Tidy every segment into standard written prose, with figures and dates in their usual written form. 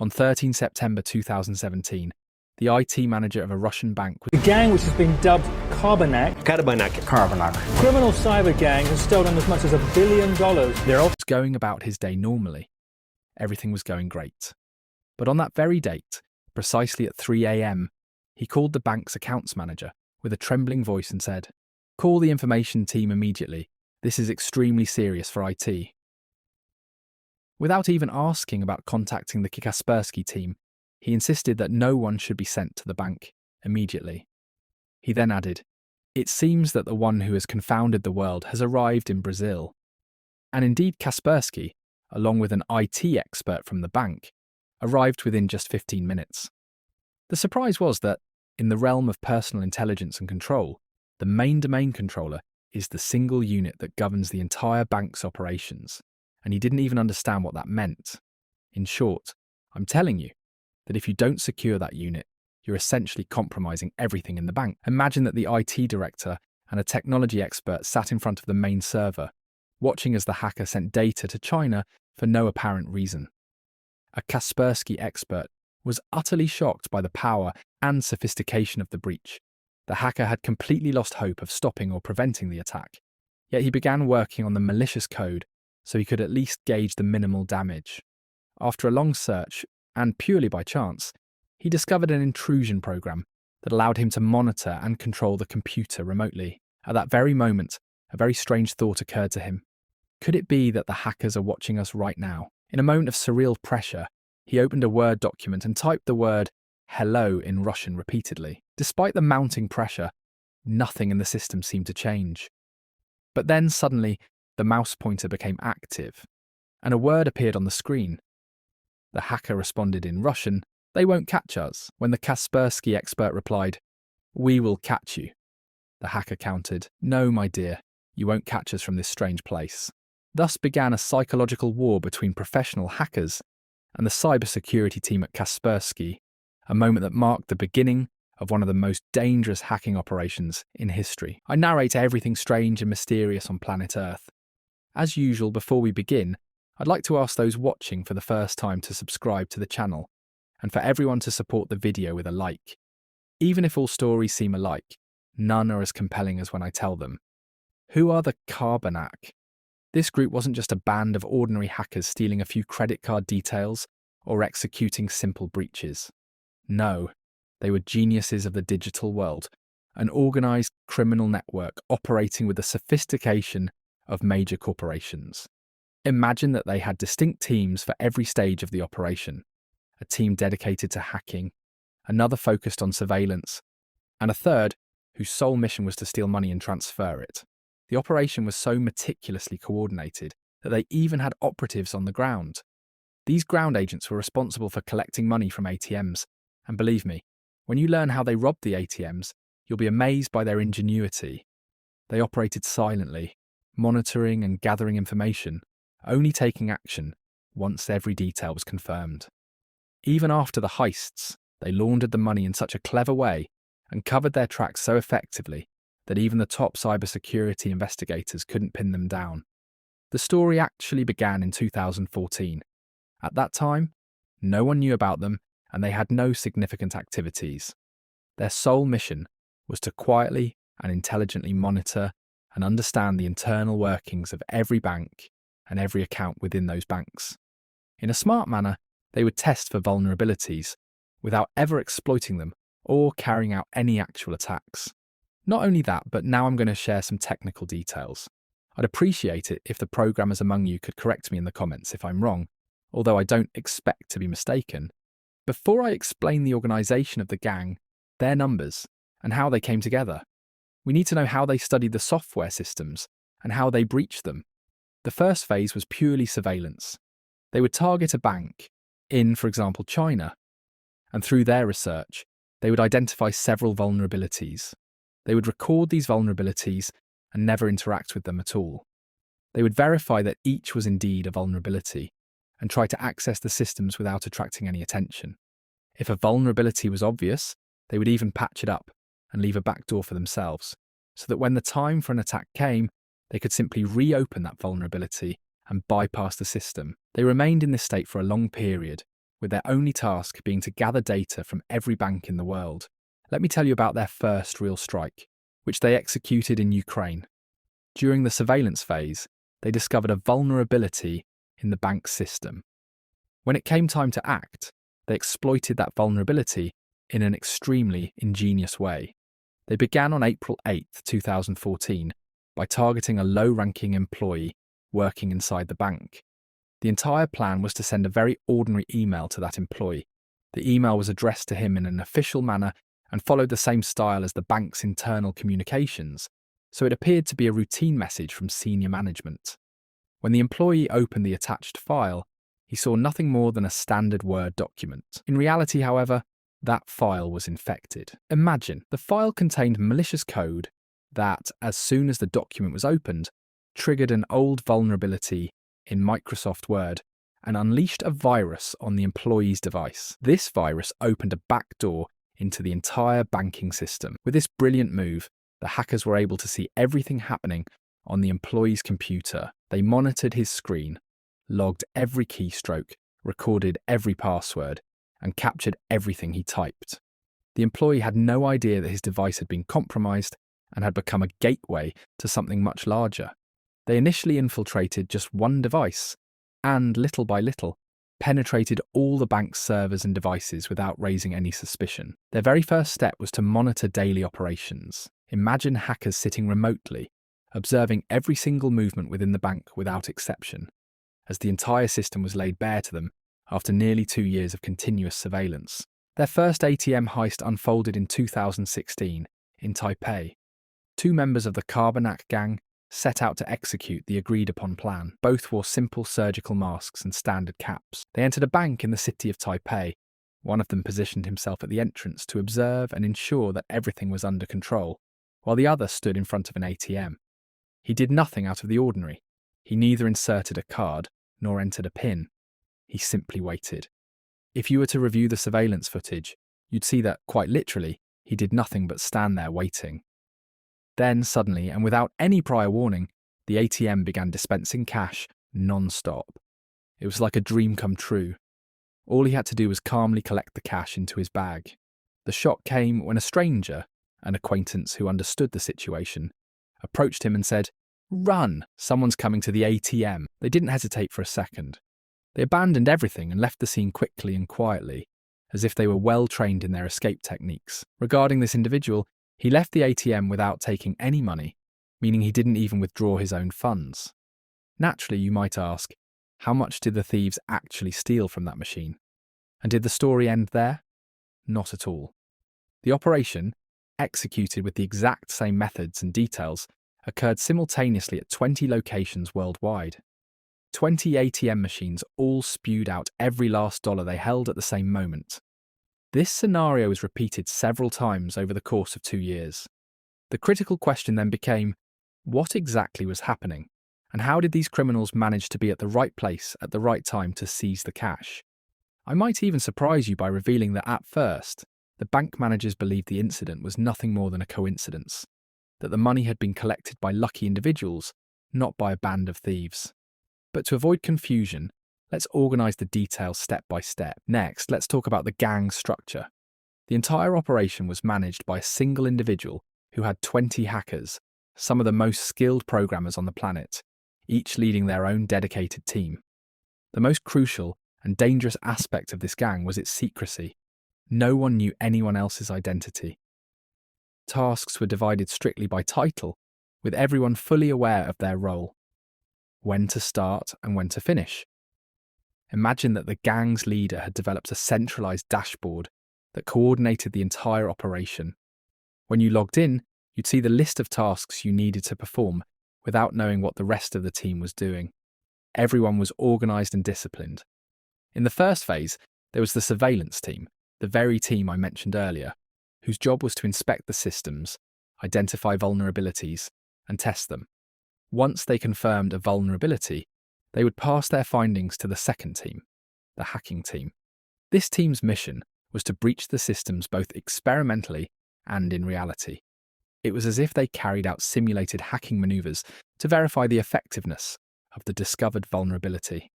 On 13 September 2017, the IT manager of a Russian bank The gang, which has been dubbed Carbanak, criminal cyber gang, has stolen as much as $1 billion. was going about his day normally. Everything was going great. But on that very date, precisely at 3 a.m, he called the bank's accounts manager with a trembling voice and said, "Call the information team immediately. This is extremely serious for IT." Without even asking about contacting the Kaspersky team, he insisted that no one should be sent to the bank immediately. He then added, "It seems that the one who has confounded the world has arrived in Brazil." And indeed Kaspersky, along with an IT expert from the bank, arrived within just 15 minutes. The surprise was that, in the realm of personal intelligence and control, the main domain controller is the single unit that governs the entire bank's operations, and he didn't even understand what that meant. In short, I'm telling you that if you don't secure that unit, you're essentially compromising everything in the bank. Imagine that the IT director and a technology expert sat in front of the main server, watching as the hacker sent data to China for no apparent reason. A Kaspersky expert was utterly shocked by the power and sophistication of the breach. The hacker had completely lost hope of stopping or preventing the attack, yet he began working on the malicious code so he could at least gauge the minimal damage. After a long search, and purely by chance, he discovered an intrusion program that allowed him to monitor and control the computer remotely. At that very moment, a very strange thought occurred to him. Could it be that the hackers are watching us right now? In a moment of surreal pressure, he opened a Word document and typed the word "hello" in Russian repeatedly. Despite the mounting pressure, nothing in the system seemed to change. But then suddenly, the mouse pointer became active, and a word appeared on the screen. The hacker responded in Russian, "They won't catch us," when the Kaspersky expert replied, "We will catch you." The hacker countered, "No, my dear, you won't catch us from this strange place." Thus began a psychological war between professional hackers and the cybersecurity team at Kaspersky, a moment that marked the beginning of one of the most dangerous hacking operations in history. I narrate everything strange and mysterious on planet Earth. As usual, before we begin, I'd like to ask those watching for the first time to subscribe to the channel, and for everyone to support the video with a like. Even if all stories seem alike, none are as compelling as when I tell them. Who are the Carbanak? This group wasn't just a band of ordinary hackers stealing a few credit card details or executing simple breaches. No, they were geniuses of the digital world, an organised criminal network operating with the sophistication of major corporations. Imagine that they had distinct teams for every stage of the operation, a team dedicated to hacking, another focused on surveillance, and a third whose sole mission was to steal money and transfer it. The operation was so meticulously coordinated that they even had operatives on the ground. These ground agents were responsible for collecting money from ATMs, and believe me, when you learn how they robbed the ATMs, you'll be amazed by their ingenuity. They operated silently, monitoring and gathering information, only taking action once every detail was confirmed. Even after the heists, they laundered the money in such a clever way and covered their tracks so effectively that even the top cybersecurity investigators couldn't pin them down. The story actually began in 2014. At that time, no one knew about them and they had no significant activities. Their sole mission was to quietly and intelligently monitor and understand the internal workings of every bank and every account within those banks. In a smart manner, they would test for vulnerabilities without ever exploiting them or carrying out any actual attacks. Not only that, but now I'm going to share some technical details. I'd appreciate it if the programmers among you could correct me in the comments if I'm wrong, although I don't expect to be mistaken. Before I explain the organisation of the gang, their numbers, and how they came together, we need to know how they studied the software systems and how they breached them. The first phase was purely surveillance. They would target a bank in, for example, China, and through their research, they would identify several vulnerabilities. They would record these vulnerabilities and never interact with them at all. They would verify that each was indeed a vulnerability and try to access the systems without attracting any attention. If a vulnerability was obvious, they would even patch it up and leave a backdoor for themselves, so that when the time for an attack came, they could simply reopen that vulnerability and bypass the system. They remained in this state for a long period, with their only task being to gather data from every bank in the world. Let me tell you about their first real strike, which they executed in Ukraine. During the surveillance phase, they discovered a vulnerability in the bank's system. When it came time to act, they exploited that vulnerability in an extremely ingenious way. They began on April 8, 2014, by targeting a low-ranking employee working inside the bank. The entire plan was to send a very ordinary email to that employee. The email was addressed to him in an official manner and followed the same style as the bank's internal communications, so it appeared to be a routine message from senior management. When the employee opened the attached file, he saw nothing more than a standard Word document. In reality, however, that file was infected. Imagine, the file contained malicious code that, as soon as the document was opened, triggered an old vulnerability in Microsoft Word and unleashed a virus on the employee's device. This virus opened a backdoor into the entire banking system. With this brilliant move, the hackers were able to see everything happening on the employee's computer. They monitored his screen, logged every keystroke, recorded every password, and captured everything he typed. The employee had no idea that his device had been compromised and had become a gateway to something much larger. They initially infiltrated just one device and, little by little, penetrated all the bank's servers and devices without raising any suspicion. Their very first step was to monitor daily operations. Imagine hackers sitting remotely, observing every single movement within the bank without exception, as the entire system was laid bare to them after nearly 2 years of continuous surveillance. Their first ATM heist unfolded in 2016 in Taipei. 2 members of the Carbanak gang set out to execute the agreed-upon plan. Both wore simple surgical masks and standard caps. They entered a bank in the city of Taipei. One of them positioned himself at the entrance to observe and ensure that everything was under control, while the other stood in front of an ATM. He did nothing out of the ordinary. He neither inserted a card nor entered a PIN. He simply waited. If you were to review the surveillance footage, you'd see that, quite literally, he did nothing but stand there waiting. Then, suddenly, and without any prior warning, the ATM began dispensing cash non-stop. It was like a dream come true. All he had to do was calmly collect the cash into his bag. The shock came when a stranger, an acquaintance who understood the situation, approached him and said, "Run! Someone's coming to the ATM." They didn't hesitate for a second. They abandoned everything and left the scene quickly and quietly, as if they were well trained in their escape techniques. Regarding this individual, he left the ATM without taking any money, meaning he didn't even withdraw his own funds. Naturally, you might ask, how much did the thieves actually steal from that machine? And did the story end there? Not at all. The operation, executed with the exact same methods and details, occurred simultaneously at 20 locations worldwide. 20 ATM machines all spewed out every last dollar they held at the same moment. This scenario was repeated several times over the course of 2 years. The critical question then became, what exactly was happening, and how did these criminals manage to be at the right place at the right time to seize the cash? I might even surprise you by revealing that at first, the bank managers believed the incident was nothing more than a coincidence, that the money had been collected by lucky individuals, not by a band of thieves. But to avoid confusion, let's organise the details step by step. Next, let's talk about the gang structure. The entire operation was managed by a single individual who had 20 hackers, some of the most skilled programmers on the planet, each leading their own dedicated team. The most crucial and dangerous aspect of this gang was its secrecy. No one knew anyone else's identity. Tasks were divided strictly by title, with everyone fully aware of their role. When to start and when to finish. Imagine that the gang's leader had developed a centralised dashboard that coordinated the entire operation. When you logged in, you'd see the list of tasks you needed to perform without knowing what the rest of the team was doing. Everyone was organised and disciplined. In the first phase, there was the surveillance team, the very team I mentioned earlier, whose job was to inspect the systems, identify vulnerabilities, and test them. Once they confirmed a vulnerability, they would pass their findings to the second team, the hacking team. This team's mission was to breach the systems both experimentally and in reality. It was as if they carried out simulated hacking maneuvers to verify the effectiveness of the discovered vulnerability.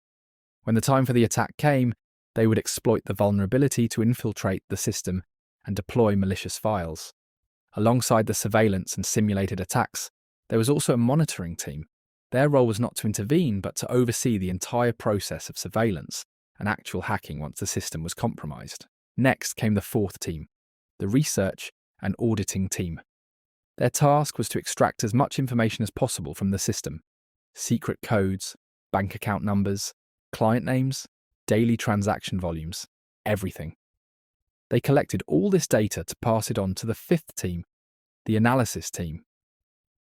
When the time for the attack came, They would exploit the vulnerability to infiltrate the system and deploy malicious files. Alongside the surveillance and simulated attacks, there was also a monitoring team. Their role was not to intervene, but to oversee the entire process of surveillance and actual hacking once the system was compromised. Next came the fourth team, the research and auditing team. Their task was to extract as much information as possible from the system: secret codes, bank account numbers, client names, daily transaction volumes, everything. They collected all this data to pass it on to the fifth team, the analysis team.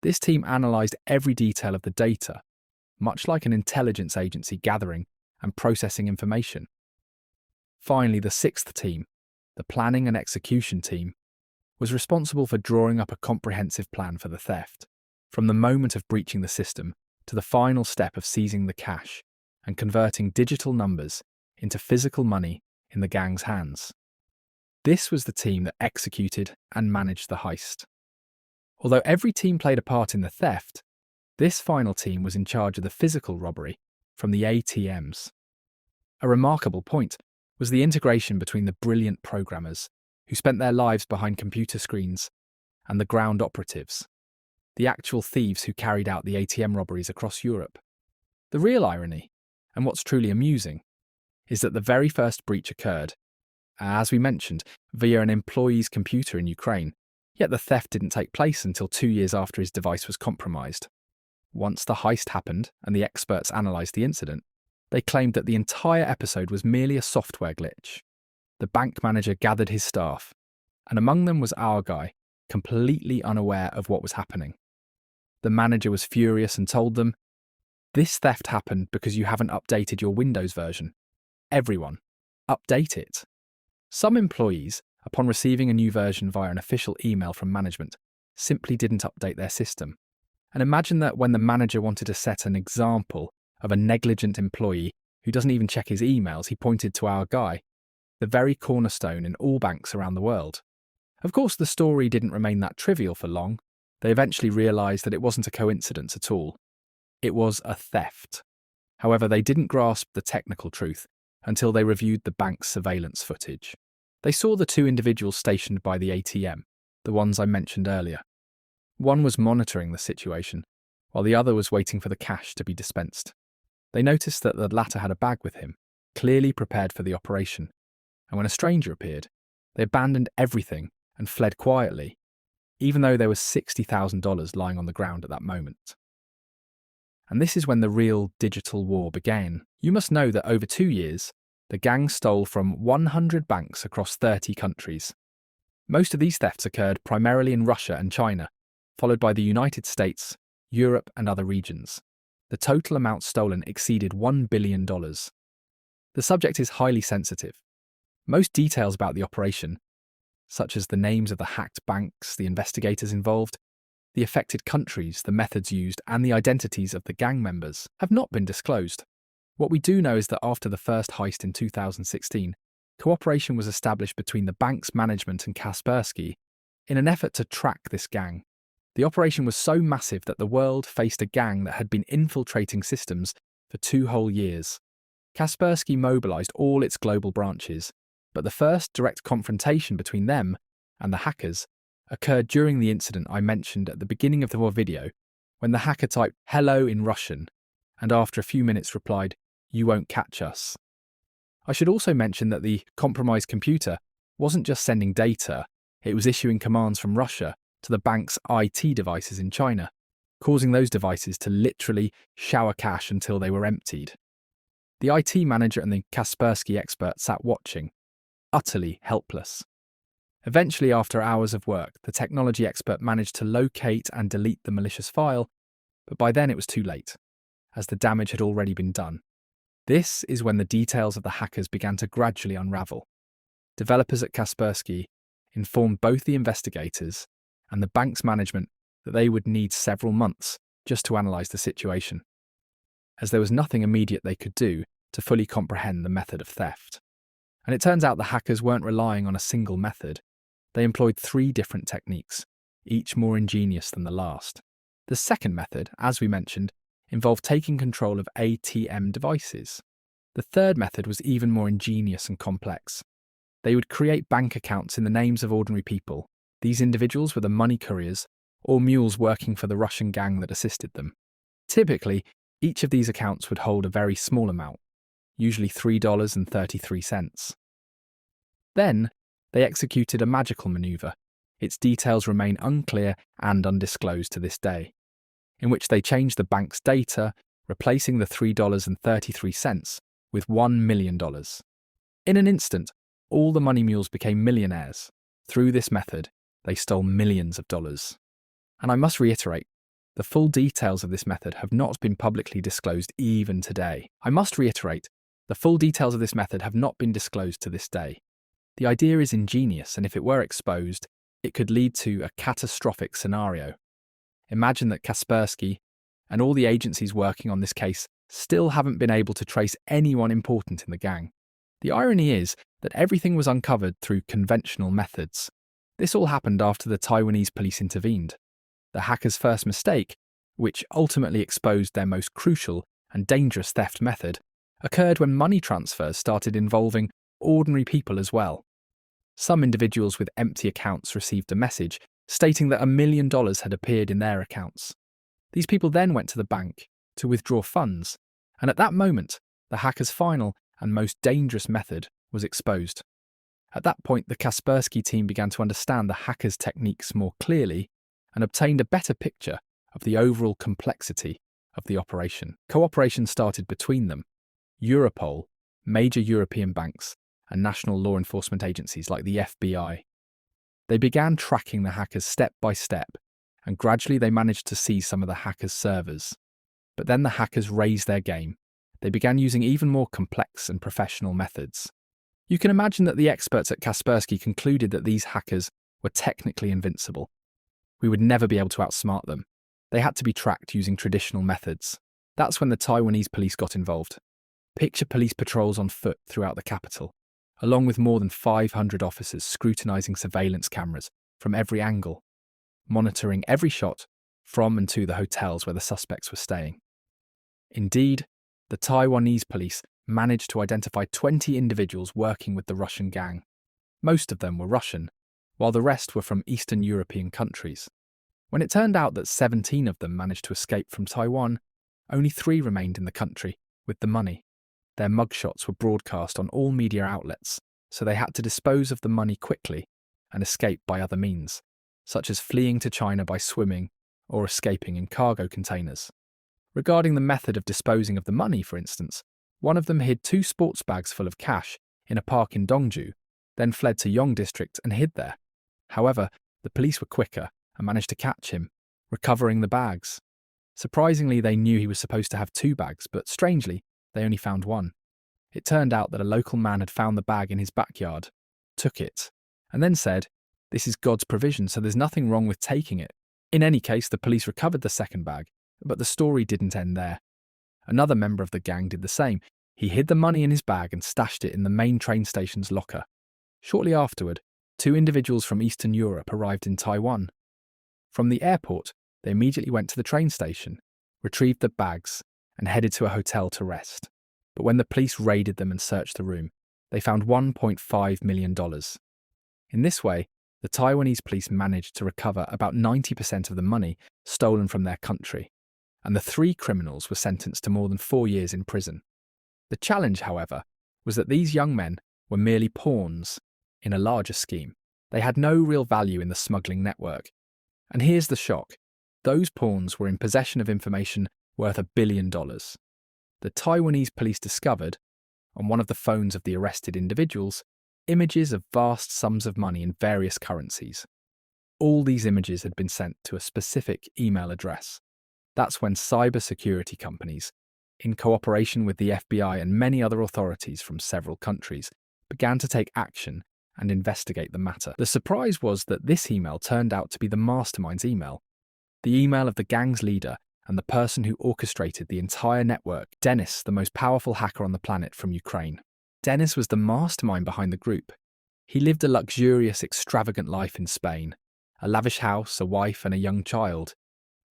This team analysed every detail of the data, much like an intelligence agency gathering and processing information. Finally, the sixth team, the planning and execution team, was responsible for drawing up a comprehensive plan for the theft, from the moment of breaching the system to the final step of seizing the cash and converting digital numbers into physical money in the gang's hands. This was the team that executed and managed the heist. Although every team played a part in the theft, this final team was in charge of the physical robbery from the ATMs. A remarkable point was the integration between the brilliant programmers who spent their lives behind computer screens and the ground operatives, the actual thieves who carried out the ATM robberies across Europe. The real irony, and what's truly amusing, is that the very first breach occurred, as we mentioned, via an employee's computer in Ukraine, yet the theft didn't take place until 2 years after his device was compromised. Once the heist happened and the experts analysed the incident, they claimed that the entire episode was merely a software glitch. The bank manager gathered his staff, and among them was our guy, completely unaware of what was happening. The manager was furious and told them, "This theft happened because you haven't updated your Windows version. Everyone, update it." Some employees, upon receiving a new version via an official email from management, simply didn't update their system. And imagine that when the manager wanted to set an example of a negligent employee who doesn't even check his emails, he pointed to our guy, the very cornerstone in all banks around the world. Of course, the story didn't remain that trivial for long. They eventually realised that it wasn't a coincidence at all. It was a theft. However, they didn't grasp the technical truth until they reviewed the bank's surveillance footage. They saw the two individuals stationed by the ATM, the ones I mentioned earlier. One was monitoring the situation, while the other was waiting for the cash to be dispensed. They noticed that the latter had a bag with him, clearly prepared for the operation, and when a stranger appeared, they abandoned everything and fled quietly, even though there was $60,000 lying on the ground at that moment. And this is when the real digital war began. You must know that over 2 years, the gang stole from 100 banks across 30 countries. Most of these thefts occurred primarily in Russia and China, followed by the United States, Europe and other regions. The total amount stolen exceeded $1 billion. The subject is highly sensitive. Most details about the operation, such as the names of the hacked banks, the investigators involved, the affected countries, the methods used, and the identities of the gang members, have not been disclosed. What we do know is that after the first heist in 2016, cooperation was established between the bank's management and Kaspersky in an effort to track this gang. The operation was so massive that the world faced a gang that had been infiltrating systems for 2 whole years. Kaspersky mobilised all its global branches, but the first direct confrontation between them and the hackers occurred during the incident I mentioned at the beginning of the video, when the hacker typed "hello" in Russian, and after a few minutes replied, "You won't catch us." I should also mention that the compromised computer wasn't just sending data, it was issuing commands from Russia to the bank's IT devices in China, causing those devices to literally shower cash until they were emptied. The IT manager and the Kaspersky expert sat watching, utterly helpless. Eventually, after hours of work, the technology expert managed to locate and delete the malicious file, but by then it was too late, as the damage had already been done. This is when the details of the hackers began to gradually unravel. Developers at Kaspersky informed both the investigators and the bank's management that they would need several months just to analyse the situation, as there was nothing immediate they could do to fully comprehend the method of theft. And it turns out the hackers weren't relying on a single method. They employed 3 different techniques, each more ingenious than the last. The second method, as we mentioned, involved taking control of ATM devices. The third method was even more ingenious and complex. They would create bank accounts in the names of ordinary people. These individuals were the money couriers or mules working for the Russian gang that assisted them. Typically, each of these accounts would hold a very small amount, usually $3.33. Then, they executed a magical maneuver. Its details remain unclear and undisclosed to this day, in which they changed the bank's data, replacing the $3.33 with $1 million. In an instant, all the money mules became millionaires. Through this method, they stole millions of dollars. And I must reiterate, the full details of this method have not been publicly disclosed even today. To this day. The idea is ingenious, and if it were exposed, it could lead to a catastrophic scenario. Imagine that Kaspersky and all the agencies working on this case still haven't been able to trace anyone important in the gang. The irony is that everything was uncovered through conventional methods. This all happened after the Taiwanese police intervened. The hackers' first mistake, which ultimately exposed their most crucial and dangerous theft method, occurred when money transfers started involving ordinary people as well. Some individuals with empty accounts received a message stating that $1 million had appeared in their accounts. These people then went to the bank to withdraw funds, and at that moment, the hackers' final and most dangerous method was exposed. At that point, the Kaspersky team began to understand the hackers' techniques more clearly and obtained a better picture of the overall complexity of the operation. Cooperation started between them. Interpol, major European banks, and national law enforcement agencies like the FBI. They began tracking the hackers step by step, and gradually they managed to seize some of the hackers' servers. But then the hackers raised their game. They began using even more complex and professional methods. You can imagine that the experts at Kaspersky concluded that these hackers were technically invincible. We would never be able to outsmart them. They had to be tracked using traditional methods. That's when the Taiwanese police got involved. Picture police patrols on foot throughout the capital, along with more than 500 officers scrutinizing surveillance cameras from every angle, monitoring every shot from and to the hotels where the suspects were staying. Indeed, the Taiwanese police managed to identify 20 individuals working with the Russian gang. Most of them were Russian, while the rest were from Eastern European countries. When it turned out that 17 of them managed to escape from Taiwan, only 3 remained in the country with the money. Their mugshots were broadcast on all media outlets, so they had to dispose of the money quickly and escape by other means, such as fleeing to China by swimming or escaping in cargo containers. Regarding the method of disposing of the money, for instance, one of them hid 2 sports bags full of cash in a park in Dongju, then fled to Yong district and hid there. However, the police were quicker and managed to catch him, recovering the bags. Surprisingly, they knew he was supposed to have 2 bags, but strangely, they only found 1. It turned out that a local man had found the bag in his backyard, took it, and then said, "This is God's provision, so there's nothing wrong with taking it." In any case, the police recovered the second bag, but the story didn't end there. Another member of the gang did the same. He hid the money in his bag and stashed it in the main train station's locker. Shortly afterward, 2 individuals from Eastern Europe arrived in Taiwan. From the airport, they immediately went to the train station, retrieved the bags, and headed to a hotel to rest. But when the police raided them and searched the room, they found $1.5 million. In this way, the Taiwanese police managed to recover about 90% of the money stolen from their country, and the 3 criminals were sentenced to more than 4 years in prison. The challenge, however, was that these young men were merely pawns in a larger scheme. They had no real value in the smuggling network. And here's the shock. Those pawns were in possession of information worth $1 billion. The Taiwanese police discovered, on one of the phones of the arrested individuals, images of vast sums of money in various currencies. All these images had been sent to a specific email address. That's when cybersecurity companies, in cooperation with the FBI and many other authorities from several countries, began to take action and investigate the matter. The surprise was that this email turned out to be the mastermind's email, the email of the gang's leader and the person who orchestrated the entire network, Denis, the most powerful hacker on the planet from Ukraine. Denis was the mastermind behind the group. He lived a luxurious, extravagant life in Spain, a lavish house, a wife and a young child.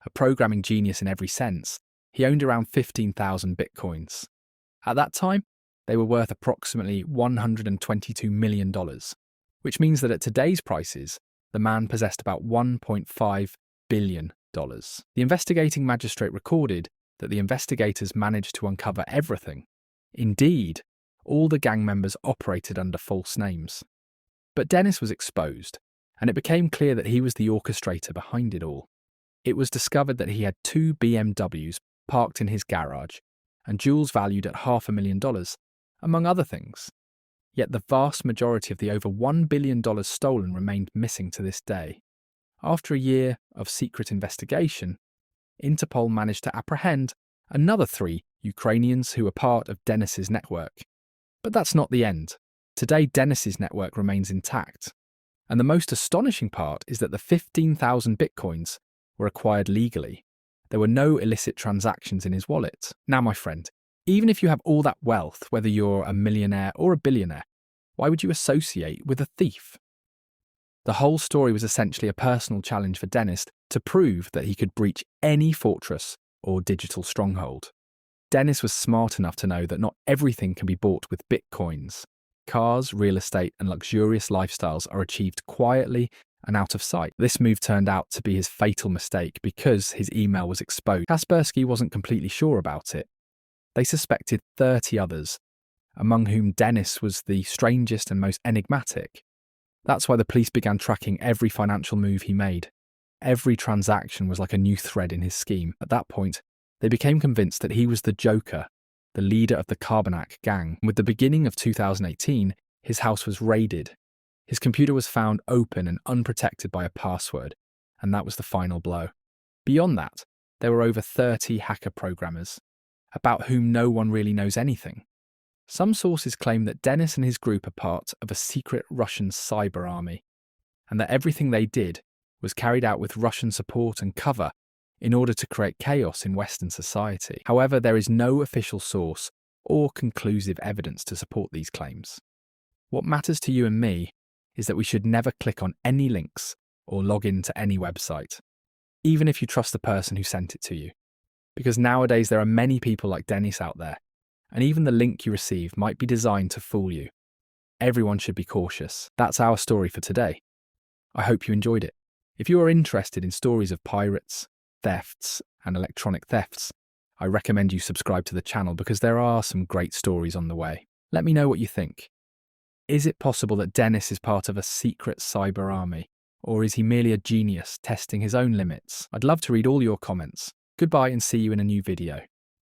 A programming genius in every sense, he owned around 15,000 bitcoins. At that time, They were worth approximately $122 million, which means that at today's prices, the man possessed about $1.5 billion. The investigating magistrate recorded that the investigators managed to uncover everything. Indeed, all the gang members operated under false names. But Denis was exposed, and it became clear that he was the orchestrator behind it all. It was discovered that he had 2 BMWs parked in his garage, and jewels valued at $500,000, among other things. Yet the vast majority of the over $1 billion stolen remained missing to this day. After a year of secret investigation, Interpol managed to apprehend another 3 Ukrainians who were part of Denis's network. But that's not the end. Today, Denis's network remains intact. And the most astonishing part is that the 15,000 bitcoins were acquired legally. There were no illicit transactions in his wallet. Now, my friend, even if you have all that wealth, whether you're a millionaire or a billionaire, why would you associate with a thief? The whole story was essentially a personal challenge for Denis to prove that he could breach any fortress or digital stronghold. Denis was smart enough to know that not everything can be bought with bitcoins. Cars, real estate, and luxurious lifestyles are achieved quietly and out of sight. This move turned out to be his fatal mistake because his email was exposed. Kaspersky wasn't completely sure about it. They suspected 30 others, among whom Denis was the strangest and most enigmatic. That's why the police began tracking every financial move he made. Every transaction was like a new thread in his scheme. At that point, they became convinced that he was the Joker, the leader of the Carbanak gang. With the beginning of 2018, his house was raided. His computer was found open and unprotected by a password, and that was the final blow. Beyond that, there were over 30 hacker programmers, about whom no one really knows anything. Some sources claim that Denis and his group are part of a secret Russian cyber army, and that everything they did was carried out with Russian support and cover in order to create chaos in Western society. However, there is no official source or conclusive evidence to support these claims. What matters to you and me is that we should never click on any links or log into any website, even if you trust the person who sent it to you. Because nowadays there are many people like Denis out there, and even the link you receive might be designed to fool you. Everyone should be cautious. That's our story for today. I hope you enjoyed it. If you are interested in stories of pirates, thefts, and electronic thefts, I recommend you subscribe to the channel because there are some great stories on the way. Let me know what you think. Is it possible that Denis is part of a secret cyber army? Or is he merely a genius testing his own limits? I'd love to read all your comments. Goodbye and see you in a new video.